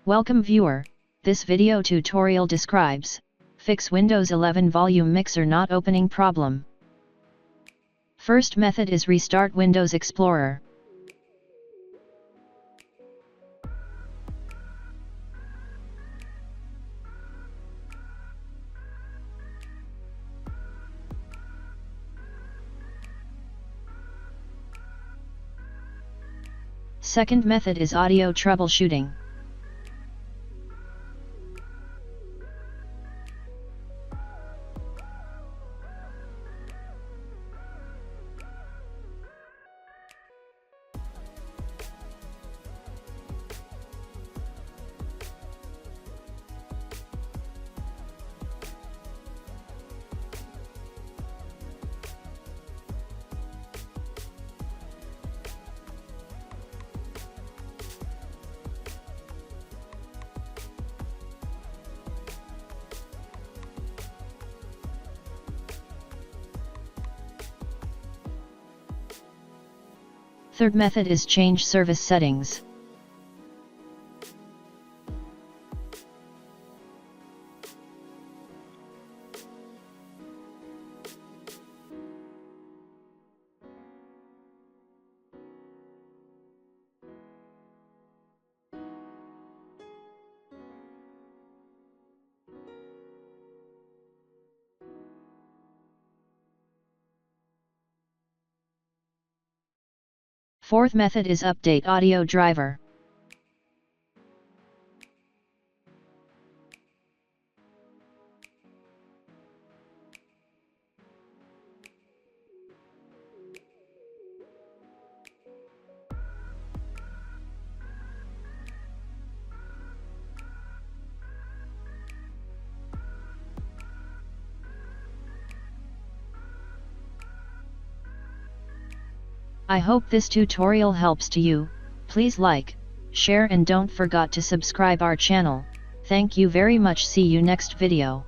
Welcome viewer, this video tutorial describes, fix Windows 11 volume mixer not opening problem. First method is restart Windows Explorer. Second method is audio troubleshooting. Third method is change service settings. Fourth method is update audio driver. I hope this tutorial helps to you. Please like, share and don't forget to subscribe our channel. Thank you very much. See you next video.